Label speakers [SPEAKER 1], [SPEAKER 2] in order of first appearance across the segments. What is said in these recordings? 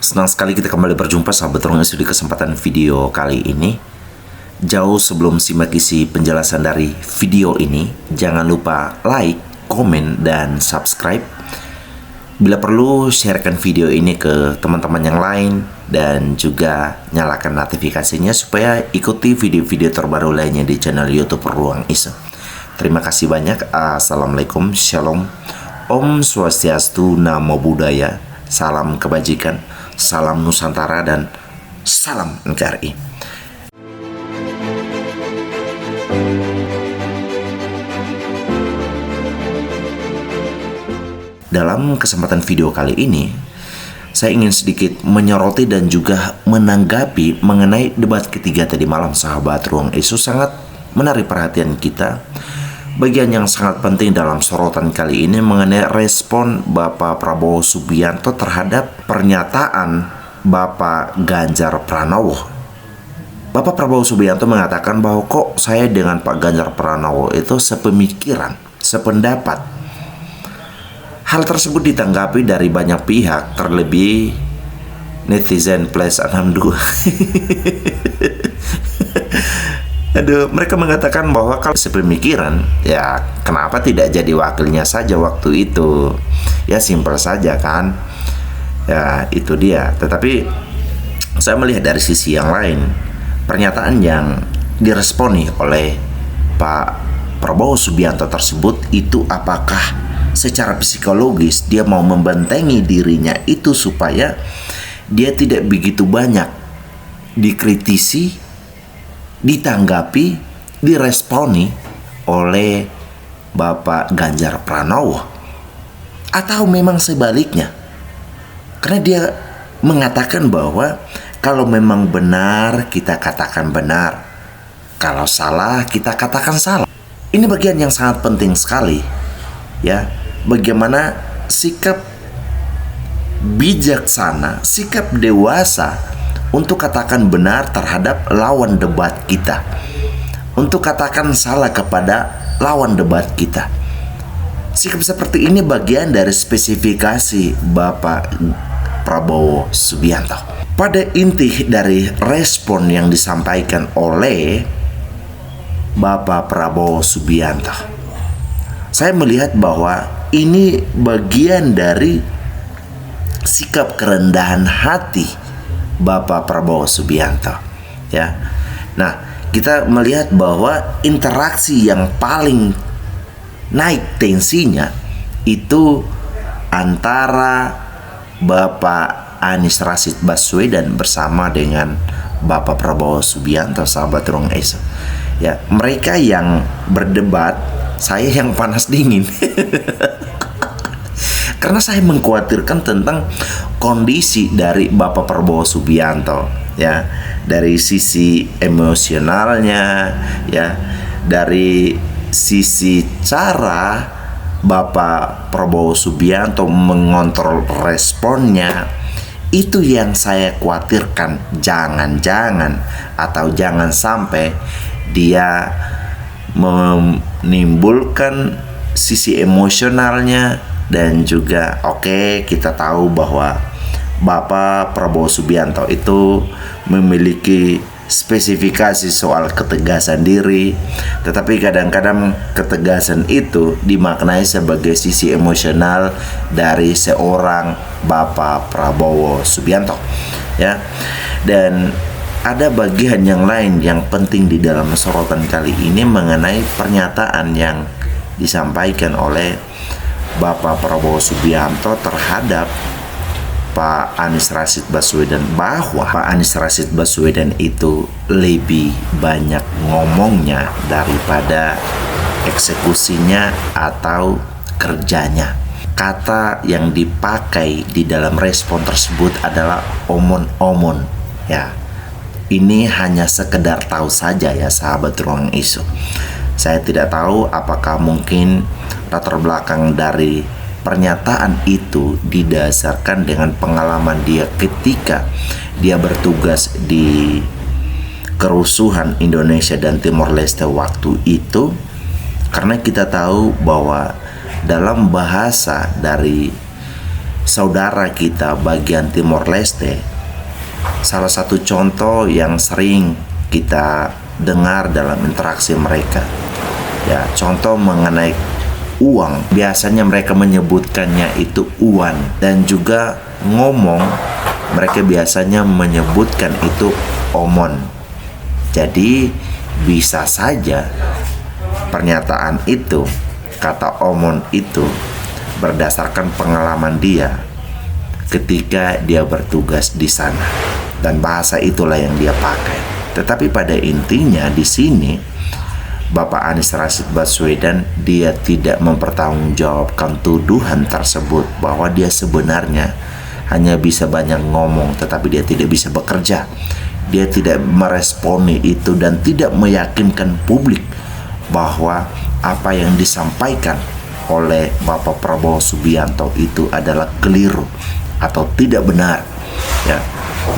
[SPEAKER 1] Senang sekali kita kembali berjumpa sahabat Ruang Isu di kesempatan video kali ini. Jauh sebelum simak isi penjelasan dari video ini, jangan lupa like, komen, dan subscribe. Bila perlu, sharekan video ini ke teman-teman yang lain dan juga nyalakan notifikasinya supaya ikuti video-video terbaru lainnya di channel YouTube Ruang Isu. Terima kasih banyak. Assalamualaikum, Shalom, Om Swastiastu, Namo Buddhaya, salam kebajikan, salam Nusantara, dan salam NKRI. Dalam kesempatan video kali ini, saya ingin sedikit menyoroti dan juga menanggapi mengenai debat ketiga tadi malam sahabat Ruang Isu. Sangat menarik perhatian kita. Bagian yang sangat penting dalam sorotan kali ini mengenai respon Bapak Prabowo Subianto terhadap pernyataan Bapak Ganjar Pranowo. Bapak Prabowo Subianto mengatakan bahwa kok saya dengan Pak Ganjar Pranowo itu sepemikiran, sependapat. Hal tersebut ditanggapi dari banyak pihak, terlebih netizen plus 62. Aduh, mereka mengatakan bahwa kalau sepemikiran, ya kenapa tidak jadi wakilnya saja waktu itu? Ya simpel saja kan. Ya itu dia. Tetapi saya melihat dari sisi yang lain, pernyataan yang diresponi oleh Pak Prabowo Subianto tersebut itu apakah secara psikologis dia mau membentengi dirinya itu supaya dia tidak begitu banyak dikritisi, ditanggapi, diresponi oleh Bapak Ganjar Pranowo, atau memang sebaliknya? Karena dia mengatakan bahwa kalau memang benar kita katakan benar, kalau salah kita katakan salah. Ini bagian yang sangat penting sekali, ya. Bagaimana sikap bijaksana, sikap dewasa untuk katakan benar terhadap lawan debat kita, untuk katakan salah kepada lawan debat kita. Sikap seperti ini bagian dari spesifikasi Bapak Prabowo Subianto. Pada inti dari respon yang disampaikan oleh Bapak Prabowo Subianto, saya melihat bahwa ini bagian dari sikap kerendahan hati Bapak Prabowo Subianto, ya. Nah, kita melihat bahwa interaksi yang paling naik tensinya itu antara Bapak Anies Rashid Baswedan bersama dengan Bapak Prabowo Subianto, sahabat Ruang Isu. Ya, mereka yang berdebat, saya yang panas dingin. Karena saya mengkhawatirkan tentang kondisi dari Bapak Prabowo Subianto, ya, dari sisi emosionalnya, ya, dari sisi cara Bapak Prabowo Subianto mengontrol responnya. Itu yang saya khawatirkan, jangan-jangan atau jangan sampai dia menimbulkan sisi emosionalnya. Dan juga kita tahu bahwa Bapak Prabowo Subianto itu memiliki spesifikasi soal ketegasan diri, tetapi kadang-kadang ketegasan itu dimaknai sebagai sisi emosional dari seorang Bapak Prabowo Subianto, ya. Dan ada bagian yang lain yang penting di dalam sorotan kali ini mengenai pernyataan yang disampaikan oleh Bapak Prabowo Subianto terhadap Pak Anies Rashid Baswedan, bahwa Pak Anies Rashid Baswedan itu lebih banyak ngomongnya daripada eksekusinya atau kerjanya. Kata yang dipakai di dalam respon tersebut adalah omon-omon, ya. Ini hanya sekedar tahu saja ya sahabat Ruang Isu. Saya tidak tahu apakah mungkin latar belakang dari pernyataan itu didasarkan dengan pengalaman dia ketika dia bertugas di kerusuhan Indonesia dan Timor Leste waktu itu. Karena kita tahu bahwa dalam bahasa dari saudara kita bagian Timor Leste, salah satu contoh yang sering kita dengar dalam interaksi mereka, ya, contoh mengenai uang, biasanya mereka menyebutkannya itu uan, dan juga ngomong mereka biasanya menyebutkan itu omon. Jadi bisa saja pernyataan itu, kata omon itu berdasarkan pengalaman dia ketika dia bertugas di sana, dan bahasa itulah yang dia pakai. Tetapi pada intinya di sini Bapak Anies Rashid Baswedan dia tidak mempertanggungjawabkan tuduhan tersebut bahwa dia sebenarnya hanya bisa banyak ngomong tetapi dia tidak bisa bekerja. Dia tidak meresponi itu dan tidak meyakinkan publik bahwa apa yang disampaikan oleh Bapak Prabowo Subianto itu adalah keliru atau tidak benar. Ya,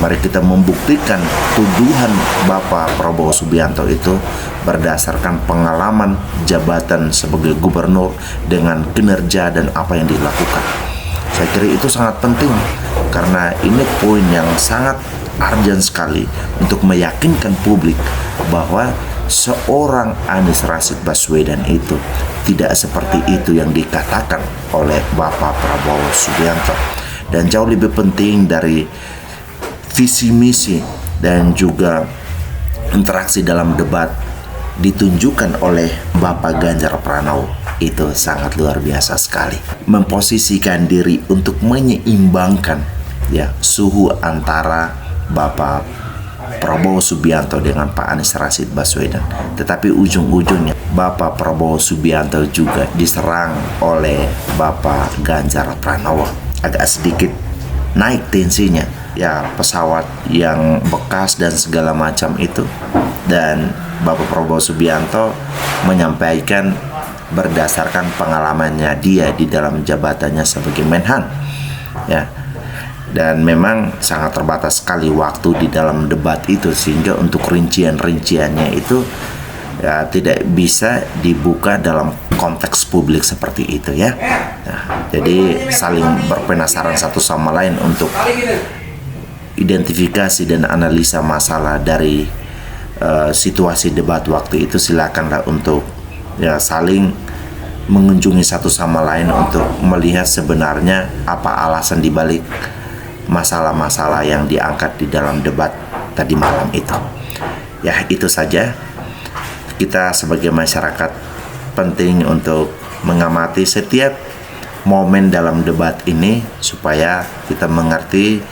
[SPEAKER 1] mari kita membuktikan tuduhan Bapak Prabowo Subianto itu berdasarkan pengalaman jabatan sebagai gubernur dengan kinerja dan apa yang dilakukan. Saya kira itu sangat penting karena ini poin yang sangat urgent sekali untuk meyakinkan publik bahwa seorang Anies Rashid Baswedan itu tidak seperti itu yang dikatakan oleh Bapak Prabowo Subianto. Dan jauh lebih penting dari visi misi dan juga interaksi dalam debat ditunjukkan oleh Bapak Ganjar Pranowo, itu sangat luar biasa sekali, memposisikan diri untuk menyeimbangkan ya suhu antara Bapak Prabowo Subianto dengan Pak Anies Rashid Baswedan. Tetapi ujung-ujungnya Bapak Prabowo Subianto juga diserang oleh Bapak Ganjar Pranowo. Agak sedikit naik tensinya, ya, pesawat yang bekas dan segala macam itu. Dan Bapak Prabowo Subianto menyampaikan berdasarkan pengalamannya dia di dalam jabatannya sebagai Menhan, ya. Dan memang sangat terbatas sekali waktu di dalam debat itu, sehingga untuk rincian-rinciannya itu ya tidak bisa dibuka dalam konteks publik seperti itu, ya. Nah, jadi saling berpenasaran satu sama lain untuk identifikasi dan analisa masalah dari situasi debat waktu itu. Silakanlah untuk ya saling mengunjungi satu sama lain untuk melihat sebenarnya apa alasan dibalik masalah-masalah yang diangkat di dalam debat tadi malam itu. Ya, itu saja. Kita sebagai masyarakat penting untuk mengamati setiap momen dalam debat ini supaya kita mengerti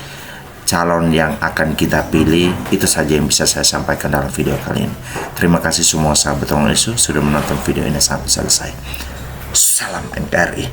[SPEAKER 1] calon yang akan kita pilih. Itu saja yang bisa saya sampaikan dalam video kali ini. Terima kasih semua sahabat Orang Isu sudah menonton video ini sampai selesai. Salam NKRI.